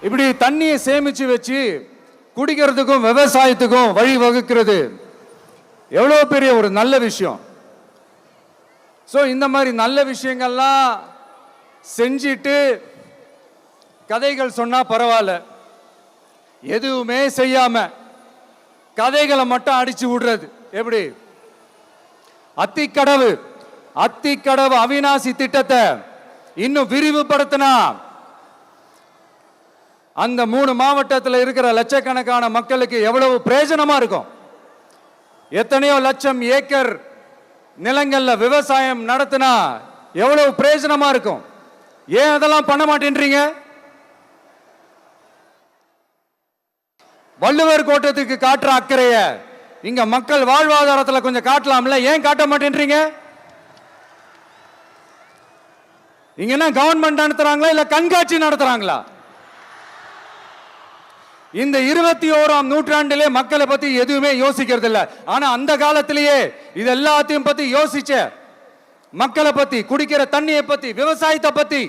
இப்படி தண்ணியை சேமிச்சு வச்சு குடிக்கிறதுக்கும் விவசாயத்துக்கும் வழி வகுக்கிறது எவ்வளோ பெரிய ஒரு நல்ல விஷயம். ஸோ இந்த மாதிரி நல்ல விஷயங்கள்லாம் செஞ்சிட்டு கதைகள் சொன்னா பரவாயில்ல, எதுவுமே செய்யாம கதைகளை மட்டும் அடிச்சு விடுறது எப்படி? அத்திக்கடவு அவிநாசி திட்டத்தை இன்னும் விரிவுபடுத்தினா அந்த 3 மாவட்டத்தில் இருக்கிற லட்சக்கணக்கான மக்களுக்கு எவ்வளவு பிரயோஜனமா இருக்கும். எத்தனையோ லட்சம் ஏக்கர் நிலங்கள்ல விவசாயம் நடத்தினா எவ்வளவு பிரயோஜனமா இருக்கும். ஏன் அதெல்லாம் பண்ண மாட்டேன்றீங்க? வள்ளுவர் கோட்டத்துக்கு காட்டுற அக்கறைய இங்க மக்கள் வாழ்வாதாரத்தில் கொஞ்சம் காட்டலாம்ல, ஏன் காட்ட மாட்டேன்றீங்க? இங்க என்ன கவர்மெண்ட் நடத்துறாங்களா இல்ல கண்காட்சி நடத்துறாங்களா? இந்த 21ஆம் நூற்றாண்டிலே மக்களை பத்தி எதுவுமே யோசிக்கிறது இல்ல. ஆனா அந்த காலத்திலேயே இது எல்லாத்தையும் பத்தி யோசிச்ச மக்களை பத்தி, குடிக்கிற தண்ணியை பத்தி, விவசாயத்தை பத்தி,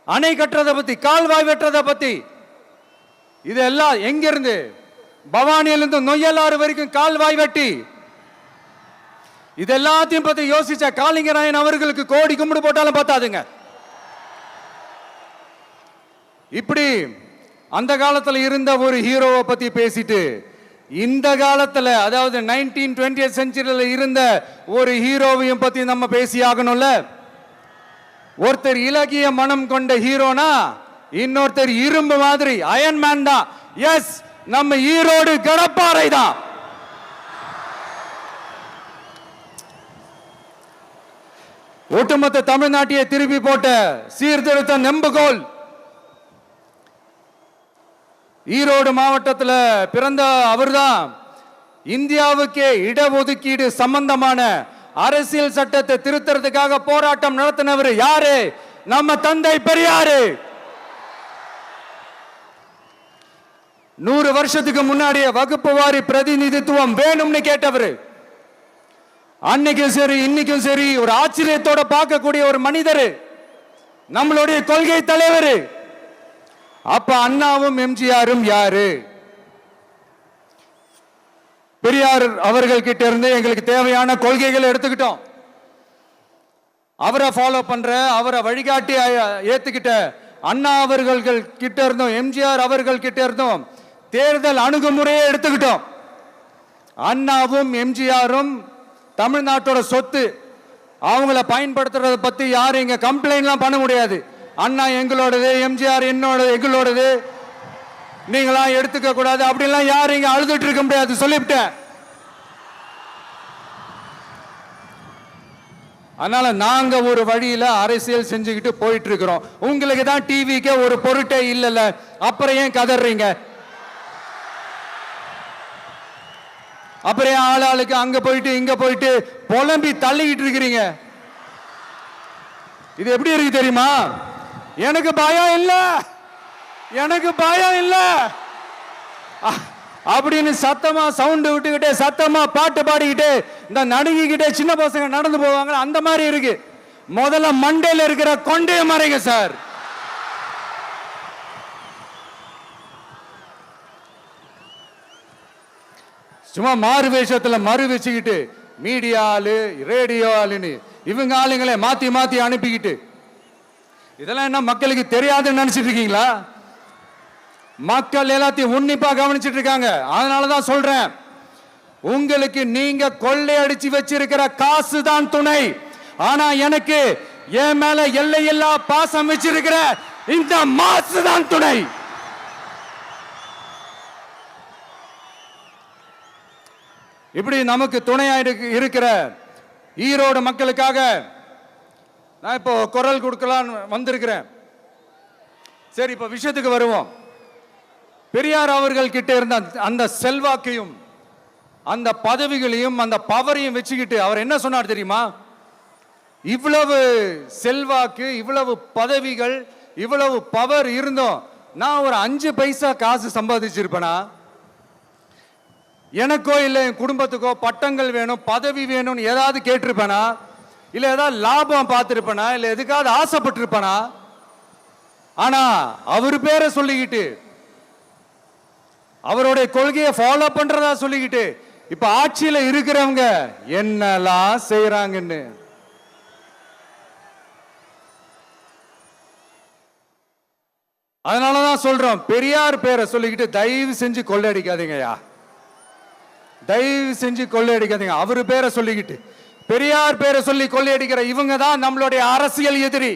அணை கட்டுறதை பத்தி, கால்வாய் வெட்டுறதை பத்தி, இதெல்லாம் எங்கிருந்து? பவானியிலிருந்து நொய்யலாறு வரைக்கும் கால்வாய் வெட்டி இதெல்லாத்தையும் பத்தி யோசிச்ச காளிங்கராயன் அவர்களுக்கு கோடி கும்பிடு போட்டாலும் பார்த்தாதுங்க. இப்படி அந்த காலத்துல இருந்த ஒரு ஹீரோவை பத்தி பேசிட்டு இந்த காலத்துல, அதாவது 1920th செஞ்சுரியில இருந்த ஒரு ஹீரோவையும் பத்தி நம்ம பேசி ஆகணும்ல. ஒருத்தர் இலகிய மனம் கொண்ட ஹீரோனா இன்னொருத்தர் இரும்பு மாதிரி அயன் மேன் தான். எஸ், நம்ம ஈரோடு கடப்பாறை தான். ஒட்டுமொத்த தமிழ்நாட்டையே திருப்பி போட்ட சீர்திருத்த நெம்புகோல் ஈரோடு மாவட்டத்தில் பிறந்த அவர்தான். இந்தியாவுக்கே இடஒதுக்கீடு சம்பந்தமான அரசியல் சட்டத்தை திருத்தறதுக்காக போராட்டம் நடத்தினவர் யாரு? நம்ம தந்தை பெரியாரு. 100 வருஷத்துக்கு முன்னாடியே வகுப்பு வாரி பிரதிநிதித்துவம் வேணும்னு கேட்டவர். அன்னைக்கும் சரி இன்னைக்கும் சரி ஒரு ஆச்சரியத்தோட பார்க்கக்கூடிய ஒரு மனிதர், நம்மளுடைய கொள்கை தலைவர். அப்ப அண்ணாவும் எம்ஜிஆரும் யாரு? பெரியார் அவர்கள் கிட்ட இருந்து எங்களுக்கு தேவையான கொள்கைகளை எடுத்துக்கிட்டோம். அவரை ஃபாலோ பண்ற, அவரை வழிகாட்டி ஏத்துக்கிட்ட அண்ணா அவர்கள் கிட்ட இருந்தோம், எம்ஜிஆர் அவர்கள் கிட்ட இருந்தோம் தேர்தல் அணுகுமுறையை எடுத்துக்கிட்டோம். அண்ணாவும் எம்ஜிஆரும் தமிழ்நாட்டோட சொத்து. அவங்கள பயன்படுத்துறத பத்தி யாரும் இங்க கம்ப்ளைண்ட்லாம் பண்ண முடியாது. அண்ணா எங்களோடது, எம்ஜிஆர் எங்களோடது, நீங்களா எடுத்துக்க கூடாது அப்படிலாம் யாரும் இங்க அழுதுட்டு இருக்க முடியாது, சொல்லிவிட்டேன். அதனால நாங்க ஒரு வழியில அரசியல் செஞ்சுக்கிட்டு போயிட்டு இருக்கிறோம். உங்களுக்கு தான் டிவிக்கே ஒரு பொருட்டே இல்லைல்ல, அப்புறம் ஏன் கதறீங்க? அப்புறம் ஆளாளுக்கு அங்க போயிட்டு இங்க போயிட்டு புலம்பி தள்ளிக்கிட்டு இருக்கிறீங்க. இது எப்படி இருக்கு தெரியுமா? எனக்கு பயம் இல்ல, எனக்கு பயம் இல்ல அப்படின்னு சத்தமா சவுண்ட் விட்டுக்கிட்டே சத்தமா பாட்டு பாடிக்கிட்டு இந்த நடுங்கிக்கிட்டே சின்ன பசங்க நடந்து போவாங்க, அந்த மாதிரி இருக்கு. முதல்ல மண்டையில இருக்கிற கொண்டே மறைங்க சார். சும்மா மாறு வேஷத்துல மறு வச்சுக்கிட்டு மீடியா ஆளு, ரேடியோ ஆளுன்னு இவங்க ஆளுங்களே மாத்தி மாத்தி அனுப்பிக்கிட்டு, இதெல்லாம் என்ன மக்களுக்கு தெரியாதுன்னு நினைச்சிட்டு இருக்கீங்களா? மக்கள் எல்லாத்தையும் உன்னிப்பா கவனிச்சிட்டு இருக்காங்க. அதனாலதான் சொல்றேன், உங்களுக்கு நீங்க கொள்ளையடிச்சு வச்சிருக்கிற காசு தான் துணை. ஆனா எனக்கு என் மேல எல்லையில்லா பாசம் வச்சிருக்கிற இந்த மாசு தான் துணை. இப்படி நமக்கு துணையா இருக்கிற ஈரோடு மக்களுக்காக நான் இப்போ குரல் கொடுக்கலாம் வந்திருக்கிறேன். சரி, இப்ப விஷயத்துக்கு வருவோம். பெரியார் அவர்கள் கிட்ட இருந்த அந்த செல்வாக்கையும் அந்த பதவிகளையும் அந்த பவரையும் வச்சுக்கிட்டு அவர் என்ன சொன்னார் தெரியுமா? இவ்வளவு செல்வாக்கு, இவ்வளவு பதவிகள், இவ்வளவு பவர் இருந்தோம் நான் ஒரு 5 பைசா காசு சம்பாதிச்சிருப்பேனா? எனக்கோ இல்லை என் குடும்பத்துக்கோ பட்டங்கள் வேணும், பதவி வேணும்னு ஏதாவது கேட்டிருப்பேனா? இல்லை ஏதாவது லாபம் பார்த்துருப்பேனா? இல்லை எதுக்காவது ஆசைப்பட்டிருப்பேனா? ஆனா அவர் பேரை சொல்லிக்கிட்டு அவருடைய கொள்கையை ஃபாலோ பண்றதா சொல்லிக்கிட்டு இப்ப ஆட்சியில இருக்கிறவங்க என்னெல்லாம் செய்யறாங்கன்னு. அதனாலதான் சொல்றோம், பெரியார் பேரை சொல்லிக்கிட்டு தயவு செஞ்சு கொள்ளையடிக்காதீங்கயா, தயவு செஞ்சு கொள்ளையடிக்காதீங்க. அவரு பேரை சொல்லிக்கிட்டு பெரியார் பேரை சொல்லி கொள்ளையடிக்கிற இவங்க தான் நம்மளுடைய அரசியல் எதிரி.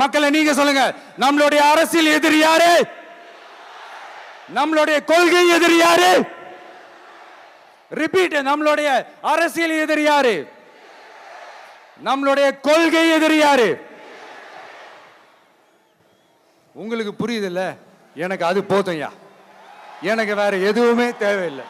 மக்களை நீங்க சொல்லுங்க, நம்மளுடைய அரசியல் எதிரி யாரு? நம்மளுடைய கொள்கை எதிரி யாரு? ரிப்பீட், நம்மளுடைய அரசியல் எதிரி யாரு? நம்மளுடைய கொள்கை எதிரி யாரு? உங்களுக்கு புரியுது இல்ல? எனக்கு அது போதும்யா, எனக்கு வேற எதுவுமே தேவையில்லை.